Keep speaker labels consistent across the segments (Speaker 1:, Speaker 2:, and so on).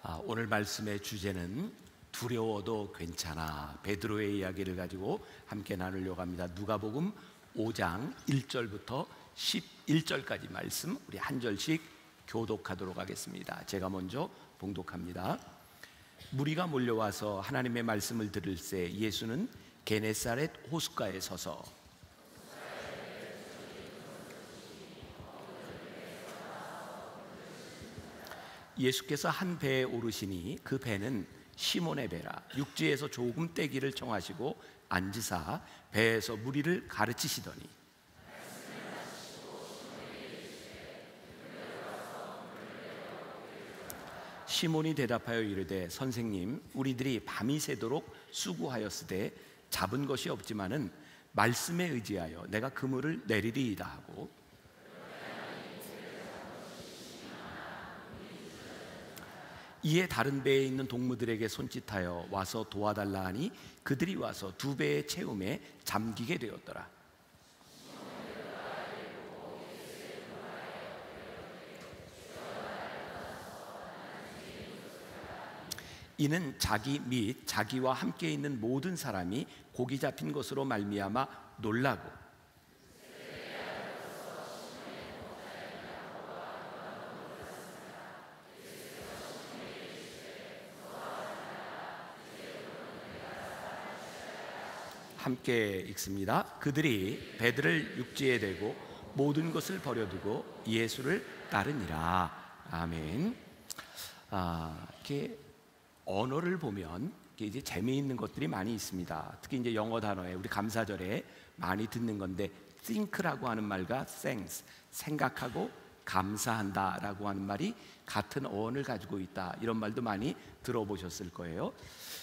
Speaker 1: 오늘 말씀의 주제는 두려워도 괜찮아, 베드로의 이야기를 가지고 함께 나누려고 합니다. 누가복음 5장 1절부터 11절까지 말씀 우리 한 절씩 교독하도록 하겠습니다. 제가 먼저 봉독합니다. 무리가 몰려와서 하나님의 말씀을 들을새 예수는 게네사렛 호숫가에 서서 예수께서 한 배에 오르시니 그 배는 시몬의 배라. 육지에서 조금 떼기를 청하시고 앉으사 배에서 무리를 가르치시더니 시몬이 대답하여 이르되 선생님, 우리들이 밤이 새도록 수고하였으되 잡은 것이 없지만은 말씀에 의지하여 내가 그물을 내리리이다 하고, 이에 다른 배에 있는 동무들에게 손짓하여 와서 도와달라 하니 그들이 와서 두 배의 채움에 잠기게 되었더라. 이는 자기 및 자기와 함께 있는 모든 사람이 고기 잡힌 것으로 말미암아 놀라고, 함께 읽습니다. 그들이 배들을 육지에 대고 모든 것을 버려두고 예수를 따르니라. 아멘. 이렇게 언어를 보면 이제 재미있는 것들이 많이 있습니다. 특히 이제 영어 단어에 우리 감사절에 많이 듣는 건데, think라고 하는 말과 thanks, 생각하고 감사한다라고 하는 말이 같은 어원을 가지고 있다, 이런 말도 많이 들어보셨을 거예요.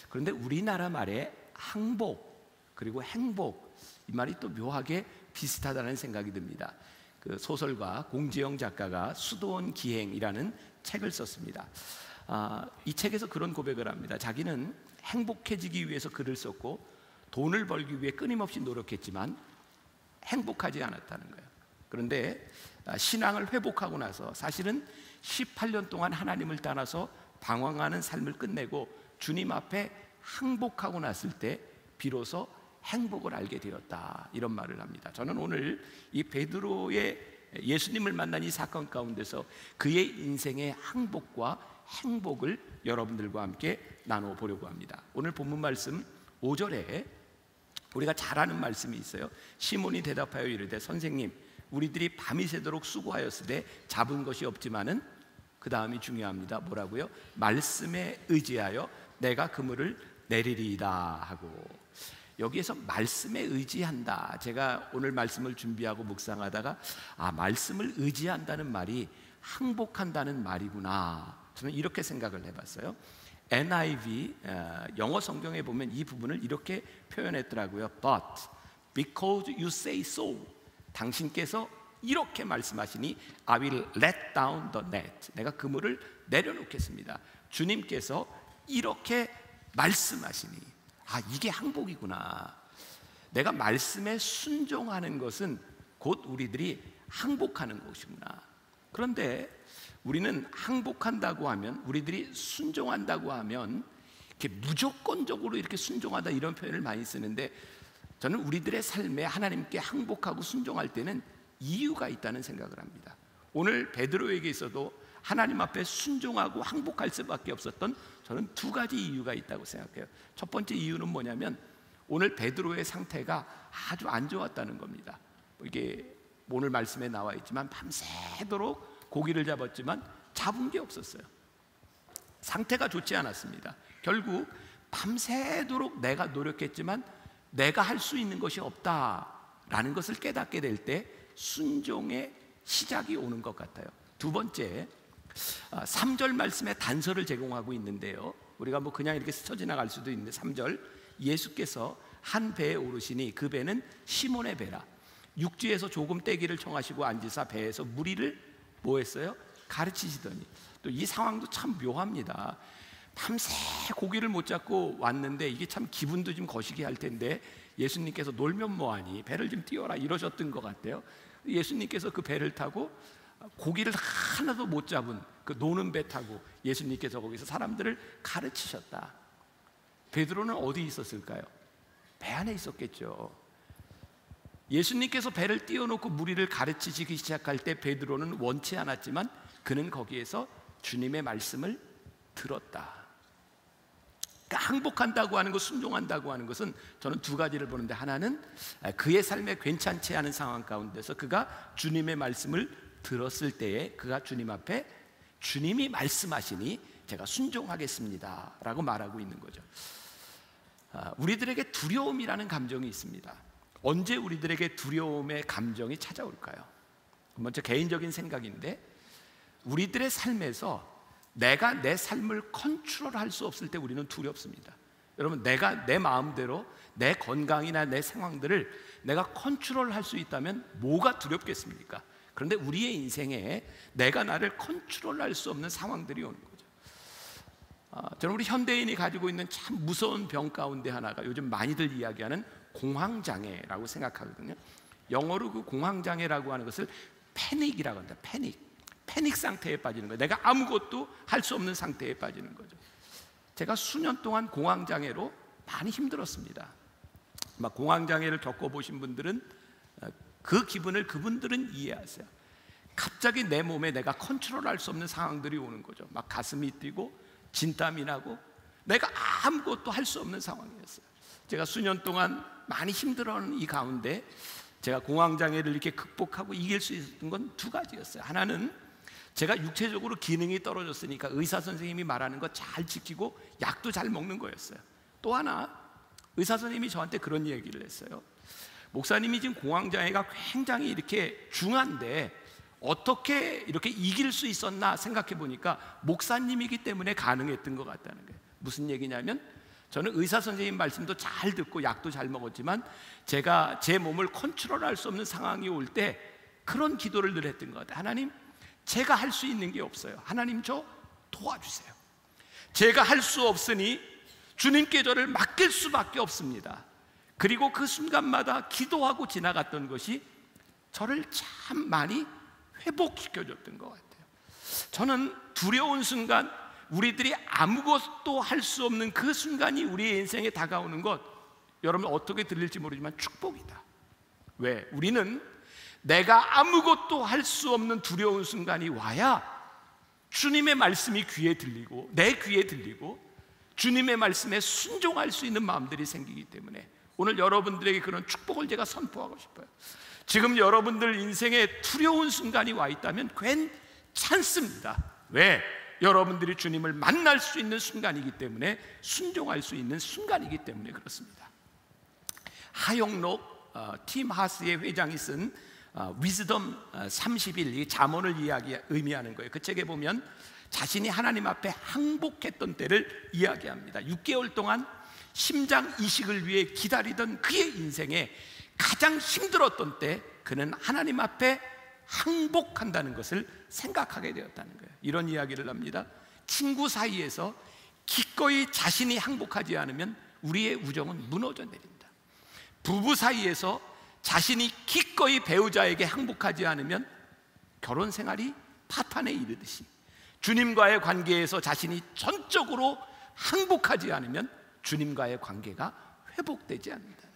Speaker 1: 그런데 우리나라 말에 항복 그리고 행복, 이 말이 또 묘하게 비슷하다는 생각이 듭니다. 그 소설가 공지영 작가가 수도원 기행이라는 책을 썼습니다. 이 책에서 그런 고백을 합니다. 자기는 행복해지기 위해서 글을 썼고 돈을 벌기 위해 끊임없이 노력했지만 행복하지 않았다는 거예요. 그런데 신앙을 회복하고 나서 사실은 18년 동안 하나님을 따라서 방황하는 삶을 끝내고 주님 앞에 항복하고 났을 때 비로소 행복을 알게 되었다, 이런 말을 합니다. 저는 오늘 이 베드로의 예수님을 만난 이 사건 가운데서 그의 인생의 항복과 행복을 여러분들과 함께 나눠보려고 합니다. 오늘 본문 말씀 5절에 우리가 잘 아는 말씀이 있어요. 시몬이 대답하여 이르되 선생님, 우리들이 밤이 새도록 수고하였으되 잡은 것이 없지만은, 그 다음이 중요합니다. 뭐라고요? 말씀에 의지하여 내가 그물을 내리리이다 하고, 여기에서 말씀에 의지한다, 제가 오늘 말씀을 준비하고 묵상하다가 말씀을 의지한다는 말이 항복한다는 말이구나, 저는 이렇게 생각을 해봤어요. NIV 영어 성경에 보면 이 부분을 이렇게 표현했더라고요. But because you say so, 당신께서 이렇게 말씀하시니 I will let down the net, 내가 그물을 내려놓겠습니다. 주님께서 이렇게 말씀하시니 이게 항복이구나. 내가 말씀에 순종하는 것은 곧 우리들이 항복하는 것이구나. 그런데 우리는 항복한다고 하면, 우리들이 순종한다고 하면 이렇게 무조건적으로 이렇게 순종하다, 이런 표현을 많이 쓰는데, 저는 우리들의 삶에 하나님께 항복하고 순종할 때는 이유가 있다는 생각을 합니다. 오늘 베드로에게 있어도 하나님 앞에 순종하고 항복할 수밖에 없었던, 저는 두 가지 이유가 있다고 생각해요. 첫 번째 이유는 뭐냐면 오늘 베드로의 상태가 아주 안 좋았다는 겁니다. 이게 오늘 말씀에 나와 있지만 밤새도록 고기를 잡았지만 잡은 게 없었어요. 상태가 좋지 않았습니다. 결국 밤새도록 내가 노력했지만 내가 할 수 있는 것이 없다라는 것을 깨닫게 될 때 순종의 시작이 오는 것 같아요. 두 번째, 3절 말씀에 단서를 제공하고 있는데요, 우리가 그냥 이렇게 스쳐 지나갈 수도 있는데, 3절 예수께서 한 배에 오르시니 그 배는 시몬의 배라. 육지에서 조금 떼기를 청하시고 앉으사 배에서 무리를 뭐 했어요? 가르치시더니. 또 이 상황도 참 묘합니다. 밤새 고기를 못 잡고 왔는데 이게 참 기분도 좀 거시기 할 텐데 예수님께서 놀면 뭐하니 배를 좀 띄워라, 이러셨던 것 같아요. 예수님께서 그 배를 타고 고기를 하나도 못 잡은 그 노는 배 타고 예수님께서 거기서 사람들을 가르치셨다. 베드로는 어디 있었을까요? 배 안에 있었겠죠. 예수님께서 배를 띄워놓고 무리를 가르치시기 시작할 때 베드로는 원치 않았지만 그는 거기에서 주님의 말씀을 들었다. 그러니까 항복한다고 하는 것, 순종한다고 하는 것은 저는 두 가지를 보는데, 하나는 그의 삶에 괜찮지 않은 상황 가운데서 그가 주님의 말씀을 들었을 때에 그가 주님 앞에 주님이 말씀하시니 제가 순종하겠습니다 라고 말하고 있는 거죠. 우리들에게 두려움이라는 감정이 있습니다. 언제 우리들에게 두려움의 감정이 찾아올까요? 먼저 개인적인 생각인데, 우리들의 삶에서 내가 내 삶을 컨트롤할 수 없을 때 우리는 두렵습니다. 여러분, 내가 내 마음대로 내 건강이나 내 상황들을 내가 컨트롤할 수 있다면 뭐가 두렵겠습니까? 그런데 우리의 인생에 내가 나를 컨트롤할 수 없는 상황들이 오는 거죠. 저는 우리 현대인이 가지고 있는 참 무서운 병 가운데 하나가 요즘 많이들 이야기하는 공황장애라고 생각하거든요. 영어로 그 공황장애라고 하는 것을 패닉이라고 합니다. 패닉 상태에 빠지는 거예요. 내가 아무것도 할 수 없는 상태에 빠지는 거죠. 제가 수년 동안 공황장애로 많이 힘들었습니다. 막 공황장애를 겪어보신 분들은 그 기분을 그분들은 이해하세요. 갑자기 내 몸에 내가 컨트롤할 수 없는 상황들이 오는 거죠. 막 가슴이 뛰고 진땀이 나고 내가 아무것도 할 수 없는 상황이었어요. 제가 수년 동안 많이 힘들어하는 이 가운데 제가 공황장애를 이렇게 극복하고 이길 수 있었던 건 두 가지였어요. 하나는 제가 육체적으로 기능이 떨어졌으니까 의사 선생님이 말하는 거 잘 지키고 약도 잘 먹는 거였어요. 또 하나, 의사 선생님이 저한테 그런 얘기를 했어요. 목사님이 지금 공황장애가 굉장히 이렇게 중한데 어떻게 이렇게 이길 수 있었나 생각해 보니까 목사님이기 때문에 가능했던 것 같다는 거예요. 무슨 얘기냐면, 저는 의사 선생님 말씀도 잘 듣고 약도 잘 먹었지만 제가 제 몸을 컨트롤할 수 없는 상황이 올 때 그런 기도를 늘 했던 것 같아요. 하나님, 제가 할 수 있는 게 없어요. 하나님, 저 도와주세요. 제가 할 수 없으니 주님께 저를 맡길 수밖에 없습니다. 그리고 그 순간마다 기도하고 지나갔던 것이 저를 참 많이 회복시켜줬던 것 같아요. 저는 두려운 순간, 우리들이 아무것도 할 수 없는 그 순간이 우리의 인생에 다가오는 것, 여러분 어떻게 들릴지 모르지만 축복이다. 왜? 우리는 내가 아무것도 할 수 없는 두려운 순간이 와야 주님의 말씀이 귀에 들리고 내 귀에 들리고 주님의 말씀에 순종할 수 있는 마음들이 생기기 때문에 오늘 여러분들에게 그런 축복을 제가 선포하고 싶어요. 지금 여러분들 인생에 두려운 순간이 와 있다면 괜찮습니다. 왜? 여러분들이 주님을 만날 수 있는 순간이기 때문에, 순종할 수 있는 순간이기 때문에 그렇습니다. 하용록 팀 하스의 회장이 쓴 위즈덤 30일, 이 잠언을 의미하는 거예요. 그 책에 보면 자신이 하나님 앞에 항복했던 때를 이야기합니다. 6개월 동안 심장 이식을 위해 기다리던 그의 인생에 가장 힘들었던 때 그는 하나님 앞에 항복한다는 것을 생각하게 되었다는 거예요. 이런 이야기를 합니다. 친구 사이에서 기꺼이 자신이 항복하지 않으면 우리의 우정은 무너져 내린다. 부부 사이에서 자신이 기꺼이 배우자에게 항복하지 않으면 결혼 생활이 파탄에 이르듯이 주님과의 관계에서 자신이 전적으로 항복하지 않으면 주님과의 관계가 회복되지 않는다.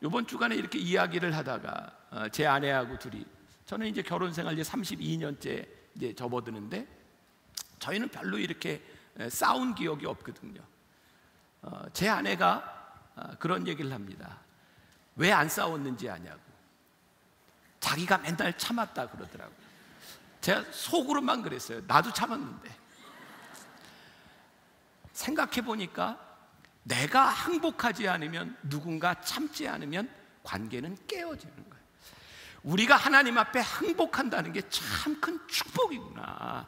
Speaker 1: 이번 주간에 이렇게 이야기를 하다가 제 아내하고 둘이, 저는 이제 결혼 생활 이제 32년째 이제 접어드는데 저희는 별로 이렇게 싸운 기억이 없거든요. 제 아내가 그런 얘기를 합니다. 왜 안 싸웠는지 아냐고. 자기가 맨날 참았다 그러더라고요. 제가 속으로만 그랬어요. 나도 참았는데. 생각해 보니까 내가 항복하지 않으면, 누군가 참지 않으면 관계는 깨어지는 거예요. 우리가 하나님 앞에 항복한다는 게 참 큰 축복이구나.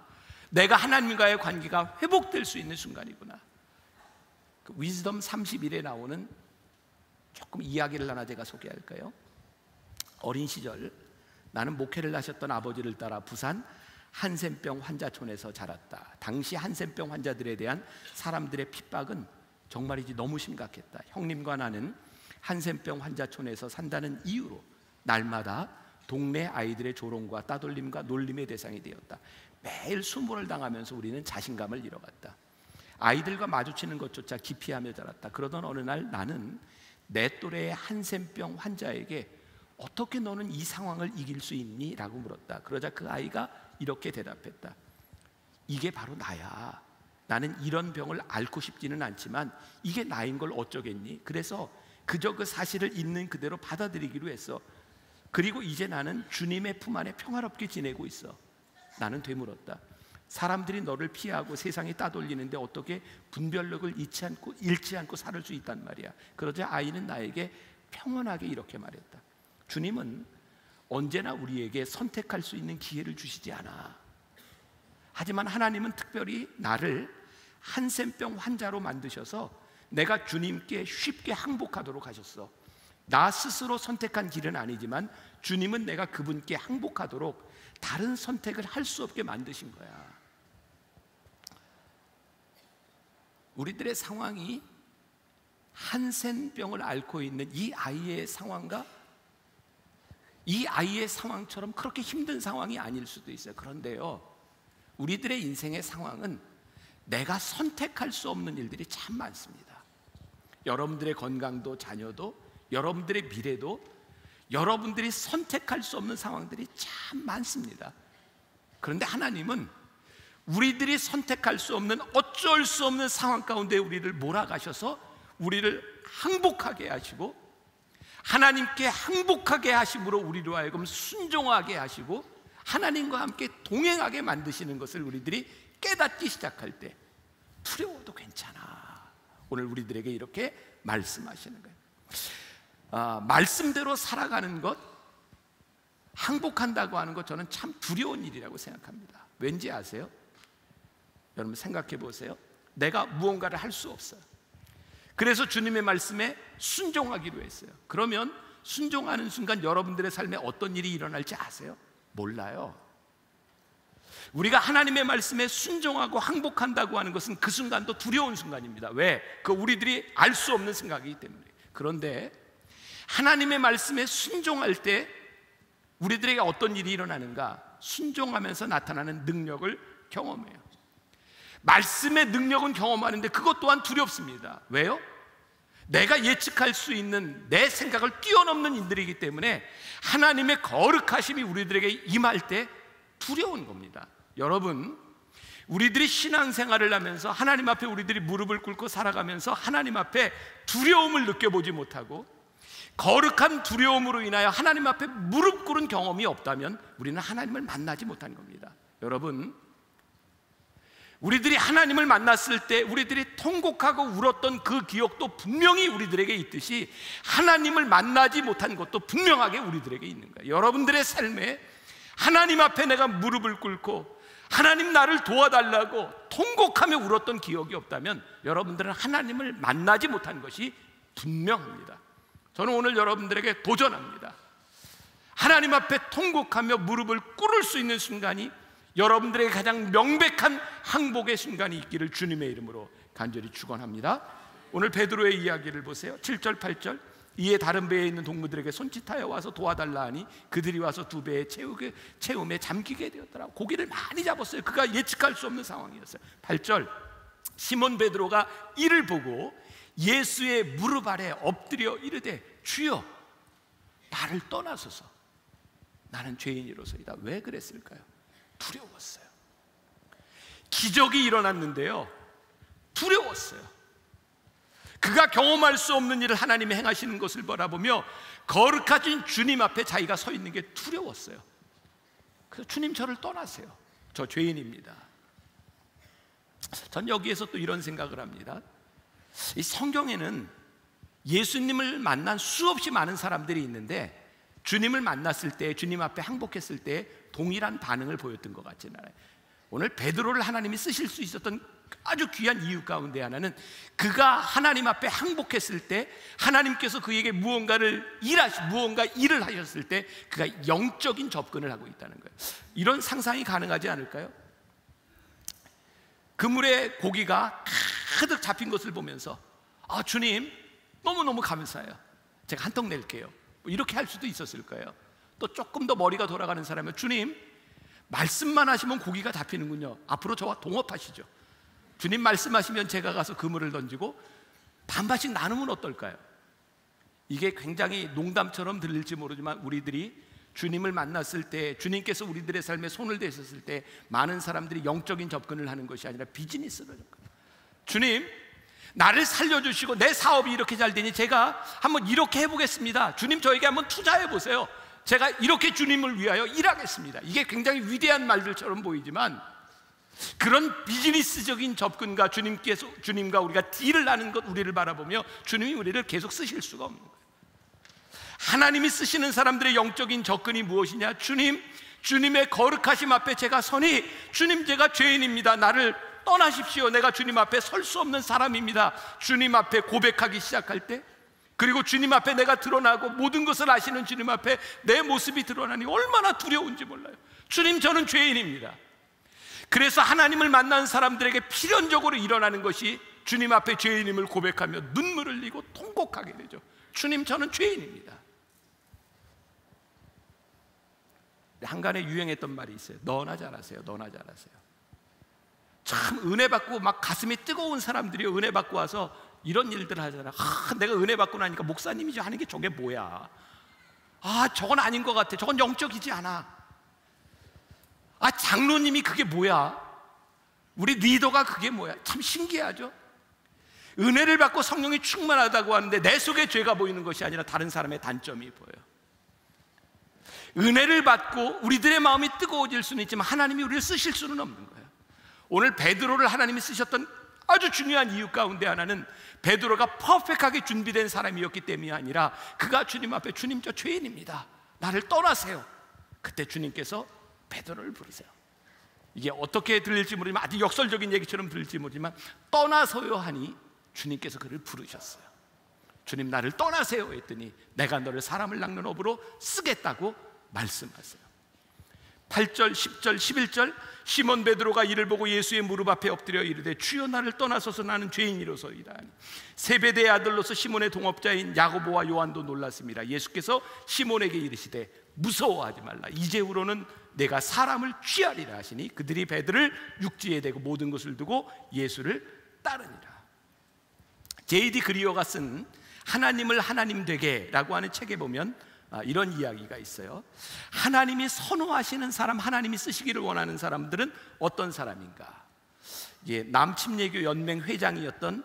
Speaker 1: 내가 하나님과의 관계가 회복될 수 있는 순간이구나. 그 위즈덤 31에 나오는 조금 이야기를 하나 제가 소개할까요? 어린 시절 나는 목회를 하셨던 아버지를 따라 부산 한센병 환자촌에서 자랐다. 당시 한센병 환자들에 대한 사람들의 핍박은 정말이지 너무 심각했다. 형님과 나는 한센병 환자촌에서 산다는 이유로 날마다 동네 아이들의 조롱과 따돌림과 놀림의 대상이 되었다. 매일 수모를 당하면서 우리는 자신감을 잃어갔다. 아이들과 마주치는 것조차 기피하며 자랐다. 그러던 어느 날 나는 내 또래의 한센병 환자에게 어떻게 너는 이 상황을 이길 수 있니? 라고 물었다. 그러자 그 아이가 이렇게 대답했다. 이게 바로 나야. 나는 이런 병을 앓고 싶지는 않지만 이게 나인 걸 어쩌겠니? 그래서 그저 그 사실을 있는 그대로 받아들이기로 했어. 그리고 이제 나는 주님의 품 안에 평화롭게 지내고 있어. 나는 되물었다. 사람들이 너를 피하고 세상이 따돌리는데 어떻게 분별력을 잃지 않고 살 수 있단 말이야. 그러자 아이는 나에게 평온하게 이렇게 말했다. 주님은 언제나 우리에게 선택할 수 있는 기회를 주시지 않아. 하지만 하나님은 특별히 나를 한센병 환자로 만드셔서 내가 주님께 쉽게 항복하도록 하셨어. 나 스스로 선택한 길은 아니지만 주님은 내가 그분께 항복하도록 다른 선택을 할 수 없게 만드신 거야. 우리들의 상황이 한센병을 앓고 있는 이 아이의 상황과 이 아이의 상황처럼 그렇게 힘든 상황이 아닐 수도 있어요. 그런데요, 우리들의 인생의 상황은 내가 선택할 수 없는 일들이 참 많습니다. 여러분들의 건강도 자녀도 여러분들의 미래도 여러분들이 선택할 수 없는 상황들이 참 많습니다. 그런데 하나님은 우리들이 선택할 수 없는 어쩔 수 없는 상황 가운데 우리를 몰아가셔서 우리를 항복하게 하시고 하나님께 항복하게 하심으로 우리로 하여금 순종하게 하시고 하나님과 함께 동행하게 만드시는 것을 우리들이 깨닫기 시작할 때 두려워도 괜찮아. 오늘 우리들에게 이렇게 말씀하시는 거예요. 말씀대로 살아가는 것, 항복한다고 하는 것, 저는 참 두려운 일이라고 생각합니다. 왠지 아세요? 여러분 생각해 보세요. 내가 무언가를 할 수 없어요. 그래서 주님의 말씀에 순종하기로 했어요. 그러면 순종하는 순간 여러분들의 삶에 어떤 일이 일어날지 아세요? 몰라요. 우리가 하나님의 말씀에 순종하고 항복한다고 하는 것은 그 순간도 두려운 순간입니다. 왜? 그 우리들이 알 수 없는 생각이기 때문에. 그런데 하나님의 말씀에 순종할 때 우리들에게 어떤 일이 일어나는가? 순종하면서 나타나는 능력을 경험해요. 말씀의 능력은 경험하는데 그것 또한 두렵습니다. 왜요? 내가 예측할 수 있는 내 생각을 뛰어넘는 일들이기 때문에 하나님의 거룩하심이 우리들에게 임할 때 두려운 겁니다. 여러분, 우리들이 신앙생활을 하면서 하나님 앞에 우리들이 무릎을 꿇고 살아가면서 하나님 앞에 두려움을 느껴보지 못하고 거룩한 두려움으로 인하여 하나님 앞에 무릎 꿇은 경험이 없다면 우리는 하나님을 만나지 못한 겁니다. 여러분, 우리들이 하나님을 만났을 때 우리들이 통곡하고 울었던 그 기억도 분명히 우리들에게 있듯이 하나님을 만나지 못한 것도 분명하게 우리들에게 있는 거예요. 여러분들의 삶에 하나님 앞에 내가 무릎을 꿇고 하나님 나를 도와달라고 통곡하며 울었던 기억이 없다면 여러분들은 하나님을 만나지 못한 것이 분명합니다. 저는 오늘 여러분들에게 도전합니다. 하나님 앞에 통곡하며 무릎을 꿇을 수 있는 순간이 여러분들에게 가장 명백한 항복의 순간이 있기를 주님의 이름으로 간절히 축원합니다. 오늘 베드로의 이야기를 보세요. 7절 8절. 이에 다른 배에 있는 동무들에게 손짓하여 와서 도와달라 하니 그들이 와서 두 배의 채움에 잠기게 되었더라. 고기를 많이 잡았어요. 그가 예측할 수 없는 상황이었어요. 8절. 시몬 베드로가 이를 보고 예수의 무릎 아래 엎드려 이르되 주여 나를 떠나소서 나는 죄인이로소이다. 왜 그랬을까요? 두려웠어요. 기적이 일어났는데요, 두려웠어요. 그가 경험할 수 없는 일을 하나님이 행하시는 것을 바라보며 거룩하신 주님 앞에 자기가 서 있는 게 두려웠어요. 그래서 주님 저를 떠나세요. 저 죄인입니다. 전 여기에서 또 이런 생각을 합니다. 이 성경에는 예수님을 만난 수없이 많은 사람들이 있는데 주님을 만났을 때, 주님 앞에 항복했을 때 동일한 반응을 보였던 것 같지는 않아요. 오늘 베드로를 하나님이 쓰실 수 있었던 아주 귀한 이유 가운데 하나는 그가 하나님 앞에 항복했을 때 하나님께서 그에게 무언가 일을 하셨을 때 그가 영적인 접근을 하고 있다는 거예요. 이런 상상이 가능하지 않을까요? 그물에 고기가 가득 잡힌 것을 보면서 주님 너무너무 감사해요. 제가 한턱 낼게요. 이렇게 할 수도 있었을 거예요. 또 조금 더 머리가 돌아가는 사람은 주님, 말씀만 하시면 고기가 잡히는군요. 앞으로 저와 동업하시죠. 주님 말씀하시면 제가 가서 그물을 던지고 반반씩 나누면 어떨까요? 이게 굉장히 농담처럼 들릴지 모르지만 우리들이 주님을 만났을 때, 주님께서 우리들의 삶에 손을 대셨을 때 많은 사람들이 영적인 접근을 하는 것이 아니라 비즈니스로 접근. 주님, 나를 살려주시고 내 사업이 이렇게 잘 되니 제가 한번 이렇게 해보겠습니다. 주님, 저에게 한번 투자해 보세요. 제가 이렇게 주님을 위하여 일하겠습니다. 이게 굉장히 위대한 말들처럼 보이지만 그런 비즈니스적인 접근과 주님과 우리가 딜을 하는 것, 우리를 바라보며 주님이 우리를 계속 쓰실 수가 없는 거예요. 하나님이 쓰시는 사람들의 영적인 접근이 무엇이냐? 주님, 주님의 거룩하심 앞에 제가 서니, 주님, 제가 죄인입니다. 나를 떠나십시오. 내가 주님 앞에 설 수 없는 사람입니다. 주님 앞에 고백하기 시작할 때, 그리고 주님 앞에 내가 드러나고 모든 것을 아시는 주님 앞에 내 모습이 드러나니 얼마나 두려운지 몰라요. 주님, 저는 죄인입니다. 그래서 하나님을 만난 사람들에게 필연적으로 일어나는 것이 주님 앞에 죄인임을 고백하며 눈물을 흘리고 통곡하게 되죠. 주님, 저는 죄인입니다. 한간에 유행했던 말이 있어요. 너나 잘하세요. 너나 잘하세요. 참 은혜 받고 막 가슴이 뜨거운 사람들이 은혜 받고 와서 이런 일들을 하잖아. 내가 은혜 받고 나니까 목사님이 하는 게 저게 뭐야? 저건 아닌 것 같아. 저건 영적이지 않아. 장로님이 그게 뭐야? 우리 리더가 그게 뭐야? 참 신기하죠? 은혜를 받고 성령이 충만하다고 하는데 내 속에 죄가 보이는 것이 아니라 다른 사람의 단점이 보여요. 은혜를 받고 우리들의 마음이 뜨거워질 수는 있지만 하나님이 우리를 쓰실 수는 없는 거예요. 오늘 베드로를 하나님이 쓰셨던 아주 중요한 이유 가운데 하나는 베드로가 퍼펙트하게 준비된 사람이었기 때문이 아니라 그가 주님 앞에, 주님, 저 죄인입니다. 나를 떠나세요. 그때 주님께서 베드로를 부르세요. 이게 어떻게 들릴지 모르지만 아주 역설적인 얘기처럼 들릴지 모르지만 떠나서요 하니 주님께서 그를 부르셨어요. 주님, 나를 떠나세요 했더니 내가 너를 사람을 낚는 업으로 쓰겠다고 말씀하세요. 8절, 10절, 11절 시몬 베드로가 이를 보고 예수의 무릎 앞에 엎드려 이르되 주여, 나를 떠나소서, 나는 죄인이로소이다. 세베대의 아들로서 시몬의 동업자인 야고보와 요한도 놀랐습니다. 예수께서 시몬에게 이르시되 무서워하지 말라. 이제후로는 내가 사람을 취하리라 하시니 그들이 배들을 육지에 대고 모든 것을 두고 예수를 따르니라. J.D. 그리어가 쓴 하나님을 하나님 되게 라고 하는 책에 보면 이런 이야기가 있어요. 하나님이 선호하시는 사람, 하나님이 쓰시기를 원하는 사람들은 어떤 사람인가? 남침례교 연맹 회장이었던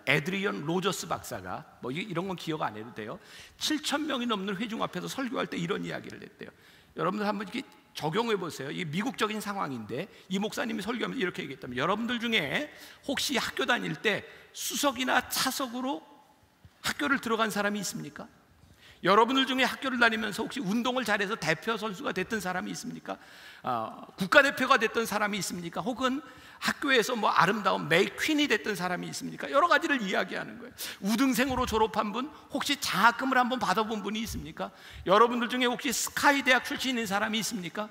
Speaker 1: 에드리언 로저스 박사가 이런 건 기억 안 해도 돼요. 7,000명이 넘는 회중 앞에서 설교할 때 이런 이야기를 했대요. 여러분들 한번 이렇게 적용해 보세요. 이게 미국적인 상황인데 이 목사님이 설교하면서 이렇게 얘기했다면, 여러분들 중에 혹시 학교 다닐 때 수석이나 차석으로 학교를 들어간 사람이 있습니까? 여러분들 중에 학교를 다니면서 혹시 운동을 잘해서 대표 선수가 됐던 사람이 있습니까? 국가대표가 됐던 사람이 있습니까? 혹은 학교에서 아름다운 메이퀸이 됐던 사람이 있습니까? 여러 가지를 이야기하는 거예요. 우등생으로 졸업한 분, 혹시 장학금을 한번 받아본 분이 있습니까? 여러분들 중에 혹시 스카이 대학 출신인 사람이 있습니까?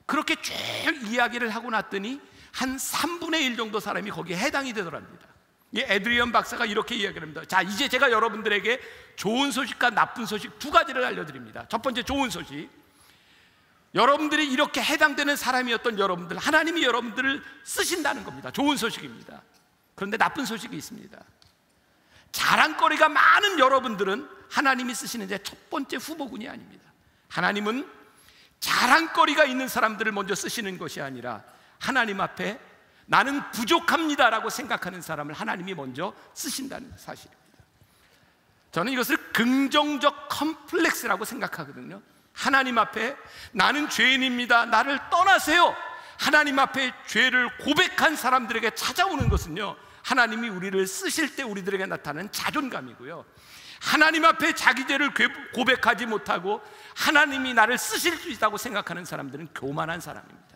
Speaker 1: 그렇게 쭉 이야기를 하고 났더니 한 3분의 1 정도 사람이 거기에 해당이 되더랍니다. 이 에드리언 박사가 이렇게 이야기를 합니다. 자, 이제 제가 여러분들에게 좋은 소식과 나쁜 소식 두 가지를 알려드립니다. 첫 번째, 좋은 소식. 여러분들이 이렇게 해당되는 사람이었던 여러분들, 하나님이 여러분들을 쓰신다는 겁니다. 좋은 소식입니다. 그런데 나쁜 소식이 있습니다. 자랑거리가 많은 여러분들은 하나님이 쓰시는 제 첫 번째 후보군이 아닙니다. 하나님은 자랑거리가 있는 사람들을 먼저 쓰시는 것이 아니라 하나님 앞에 나는 부족합니다라고 생각하는 사람을 하나님이 먼저 쓰신다는 사실입니다. 저는 이것을 긍정적 컴플렉스라고 생각하거든요. 하나님 앞에 나는 죄인입니다, 나를 떠나세요, 하나님 앞에 죄를 고백한 사람들에게 찾아오는 것은요, 하나님이 우리를 쓰실 때 우리들에게 나타나는 자존감이고요, 하나님 앞에 자기 죄를 고백하지 못하고 하나님이 나를 쓰실 수 있다고 생각하는 사람들은 교만한 사람입니다.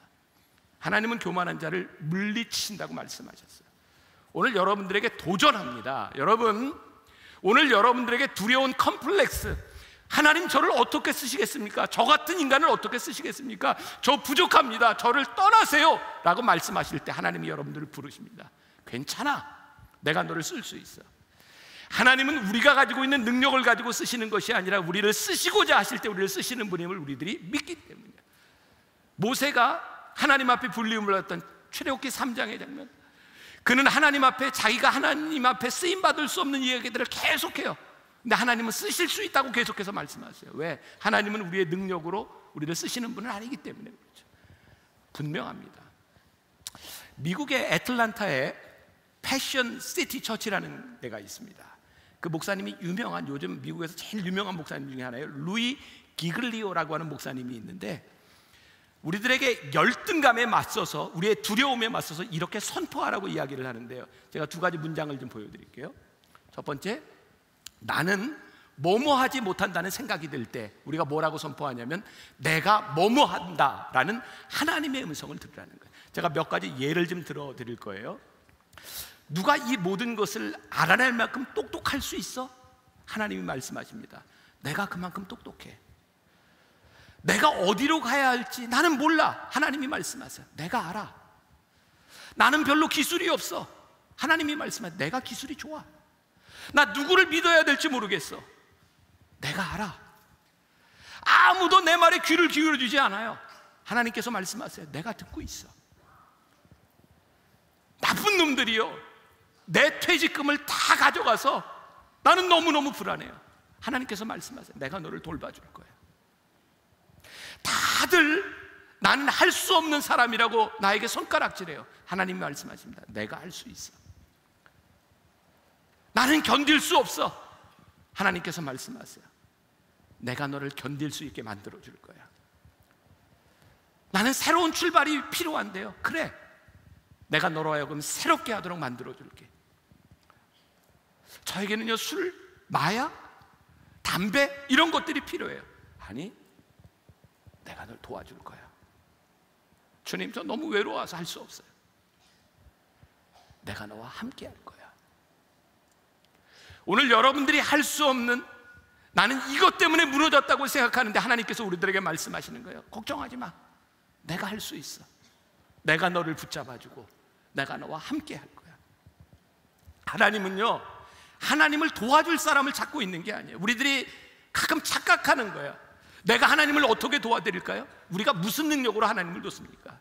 Speaker 1: 하나님은 교만한 자를 물리치신다고 말씀하셨어요. 오늘 여러분들에게 도전합니다. 여러분, 오늘 여러분들에게 두려운 컴플렉스, 하나님 저를 어떻게 쓰시겠습니까? 저 같은 인간을 어떻게 쓰시겠습니까? 저 부족합니다, 저를 떠나세요 라고 말씀하실 때 하나님이 여러분들을 부르십니다. 괜찮아, 내가 너를 쓸 수 있어. 하나님은 우리가 가지고 있는 능력을 가지고 쓰시는 것이 아니라 우리를 쓰시고자 하실 때 우리를 쓰시는 분임을 우리들이 믿기 때문이에요. 모세가 하나님 앞에 불리움을 받았던 출애굽기 3장의 장면, 그는 하나님 앞에 자기가 하나님 앞에 쓰임받을 수 없는 이야기들을 계속해요. 근데 하나님은 쓰실 수 있다고 계속해서 말씀하세요. 왜? 하나님은 우리의 능력으로 우리를 쓰시는 분은 아니기 때문에 그렇죠. 분명합니다. 미국의 애틀란타에 패션 시티 처치라는 데가 있습니다. 그 목사님이 유명한, 요즘 미국에서 제일 유명한 목사님 중에 하나예요. 루이 기글리오라고 하는 목사님이 있는데, 우리들에게 열등감에 맞서서, 우리의 두려움에 맞서서 이렇게 선포하라고 이야기를 하는데요. 제가 두 가지 문장을 좀 보여드릴게요. 첫 번째, 나는 뭐뭐 하지 못한다는 생각이 들 때 우리가 뭐라고 선포하냐면 내가 뭐뭐 한다라는 하나님의 음성을 들으라는 거예요. 제가 몇 가지 예를 좀 들어드릴 거예요. 누가 이 모든 것을 알아낼 만큼 똑똑할 수 있어? 하나님이 말씀하십니다. 내가 그만큼 똑똑해. 내가 어디로 가야 할지 나는 몰라. 하나님이 말씀하세요. 내가 알아. 나는 별로 기술이 없어. 하나님이 말씀하세요. 내가 기술이 좋아. 나 누구를 믿어야 될지 모르겠어. 내가 알아. 아무도 내 말에 귀를 기울여주지 않아요. 하나님께서 말씀하세요. 내가 듣고 있어. 나쁜 놈들이요, 내 퇴직금을 다 가져가서 나는 너무너무 불안해요. 하나님께서 말씀하세요. 내가 너를 돌봐줄 거야. 다들 나는 할 수 없는 사람이라고 나에게 손가락질해요. 하나님이 말씀하십니다. 내가 할 수 있어. 나는 견딜 수 없어. 하나님께서 말씀하세요. 내가 너를 견딜 수 있게 만들어 줄 거야. 나는 새로운 출발이 필요한데요. 그래, 내가 너로 하여금 새롭게 하도록 만들어 줄게. 저에게는요, 술, 마약, 담배 이런 것들이 필요해요. 아니, 내가 널 도와줄 거야. 주님, 저 너무 외로워서 할 수 없어요. 내가 너와 함께 할 거야. 오늘 여러분들이 할 수 없는, 나는 이것 때문에 무너졌다고 생각하는데 하나님께서 우리들에게 말씀하시는 거예요. 걱정하지 마. 내가 할 수 있어. 내가 너를 붙잡아주고 내가 너와 함께 할 거야. 하나님은요, 하나님을 도와줄 사람을 찾고 있는 게 아니에요. 우리들이 가끔 착각하는 거예요. 내가 하나님을 어떻게 도와드릴까요? 우리가 무슨 능력으로 하나님을 돕습니까?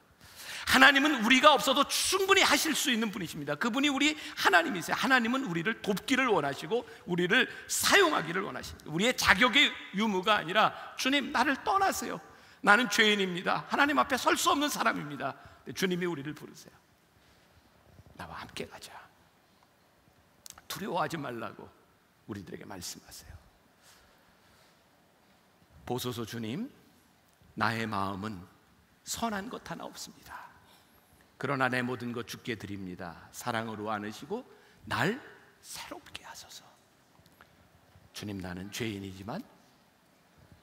Speaker 1: 하나님은 우리가 없어도 충분히 하실 수 있는 분이십니다. 그분이 우리 하나님이세요. 하나님은 우리를 돕기를 원하시고 우리를 사용하기를 원하십니다. 우리의 자격의 유무가 아니라, 주님, 나를 떠나세요. 나는 죄인입니다. 하나님 앞에 설 수 없는 사람입니다. 주님이 우리를 부르세요. 나와 함께 가자. 두려워하지 말라고 우리들에게 말씀하세요. 보소서 주님, 나의 마음은 선한 것 하나 없습니다. 그러나 내 모든 것 주께 드립니다. 사랑으로 안으시고 날 새롭게 하소서. 주님, 나는 죄인이지만,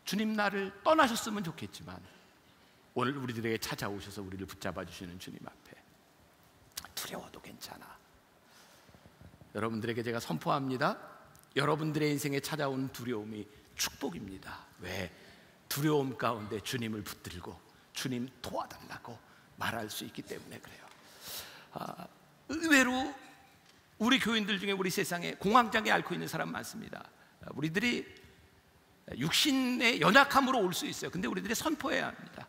Speaker 1: 주님 나를 떠나셨으면 좋겠지만, 오늘 우리들에게 찾아오셔서 우리를 붙잡아 주시는 주님 앞에 두려워도 괜찮아. 여러분들에게 제가 선포합니다. 여러분들의 인생에 찾아온 두려움이 축복입니다. 왜? 두려움 가운데 주님을 붙들고 주님 도와달라고 말할 수 있기 때문에 그래요. 의외로 우리 교인들 중에 우리 세상에 공황장애 앓고 있는 사람 많습니다. 우리들이 육신의 연약함으로 올 수 있어요. 근데 우리들이 선포해야 합니다.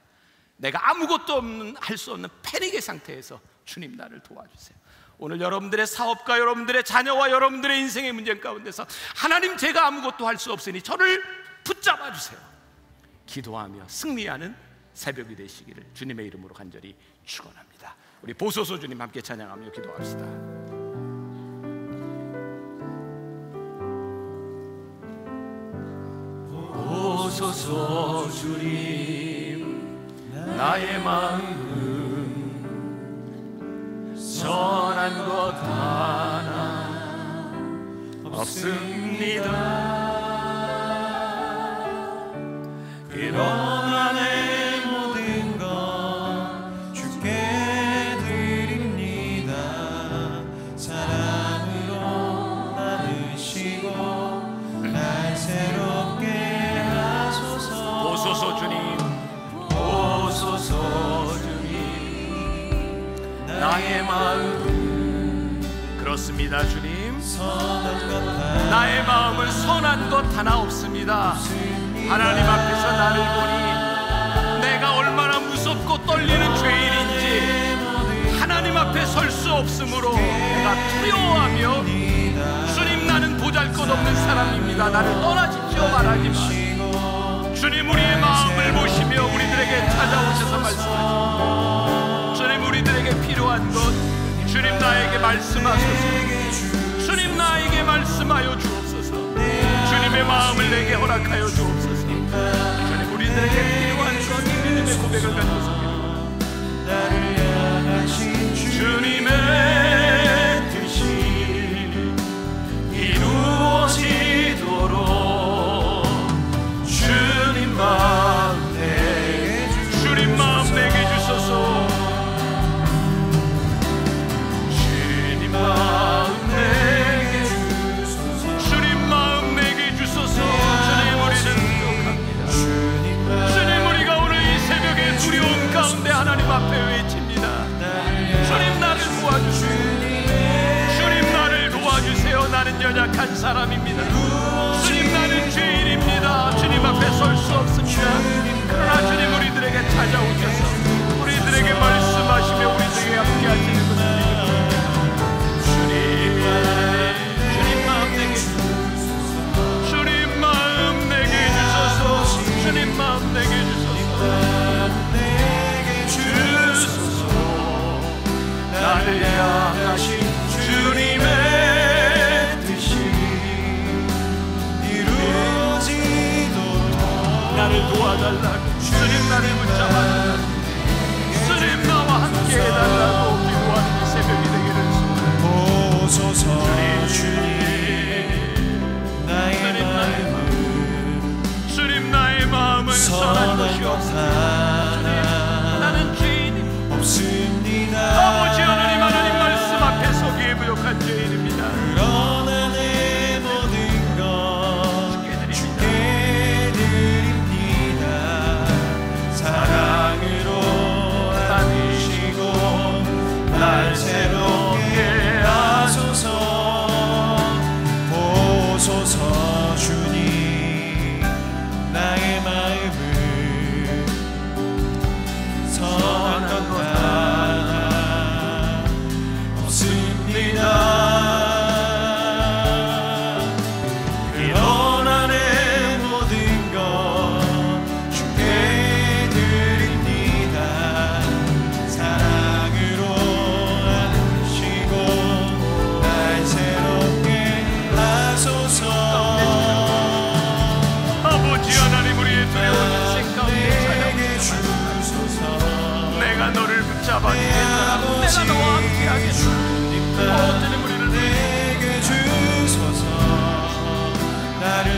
Speaker 1: 내가 아무것도 없는, 할 수 없는 패닉의 상태에서 주님 나를 도와주세요. 오늘 여러분들의 사업과 여러분들의 자녀와 여러분들의 인생의 문제 가운데서 하나님, 제가 아무것도 할 수 없으니 저를 붙잡아 주세요. 기도하며 승리하는 새벽이 되시기를 주님의 이름으로 간절히 축원합니다. 우리 보소서 주님 함께 찬양하며 기도합시다. 보소서 주님, 나의 마음은 선한 것 하나 없습니다.
Speaker 2: 그러나 내 모든 것 주께 드립니다. 사랑으로 안으시고 날 새롭게 하소서.
Speaker 1: 보소서 주님, 보소서 주님, 나의 마음. 그렇습니다 주님, 나의 마음은 선한 것 하나 없습니다. 하나님 앞에서 나를 보니 내가 얼마나 무섭고 떨리는 죄인인지 하나님 앞에 설 수 없으므로 내가 두려워하며 주님 나는 보잘것없는 사람입니다. 나를 떠나십시오 말하지 마시고 주님 우리의 마음을 보시며 우리들에게 찾아오셔서 말씀하십니다. 주님 우리들에게 필요한 것 주님 나에게 말씀하소서. 주님 나에게 말씀하여 주옵소서. 주님의 마음을 내게 허락하여 주옵소서. 주님 우리들에게 필요한 것 믿음의 고백을 가지고서 주님의 뜻이 이루어지도록 주님 마음 내게 주소서. 주님 마음 내게 주소서. 주님 마음 내게 주소서. 주님 우리는 부족합니다. 주님 우리가 오늘 이 새벽에 두려움 가운데 하나님 앞에 외칩니다. 주님 나를 도와주세요. 주님 나를 도와주세요. 나는 연약한 사람입니다. 주님 나는 죄인입니다. 주님 앞에 설 수 없습니다. 그러나 주님 우리들에게 찾아오셔서 우리들에게 말씀하시며 우리들에게 함께 하시는 것을 주님 마음 내게 주소서. 주님 마음 내게 주소서. 주님 마음 내게 주소서. 나를 향하신 주님의 뜻이 이루어지도록 나를 도와달라고 주님 나를 붙잡아달라고 주님 나와 함께 해달라고 기도하는 이 새벽이 되기를
Speaker 2: 보소서. 주님
Speaker 1: 나의 마음은 선한 것이 없습니다. 나는 죄인입니다. 아버지 하나님 말씀 앞에 서기에 부족한 죄인입니다.
Speaker 2: 그러나 내 모든 것 주께 드립니다. 사랑으로 안으시고 날 새롭게 하소서. 보소서. 주님 나의 마음을 선한 것 하나 없습니다. 그러나 내 모든 것 주께 드립니다. 사랑으로 안으시고 날 새롭게 하소서.
Speaker 1: 아버지 하나님 우리의 두려운 인생 가운데
Speaker 2: 찾아오소서.
Speaker 1: 내가 너를 붙잡아주겠다. 내가 너와 함께 하겠다. 주님 우리를
Speaker 2: 내게 주소서. 나를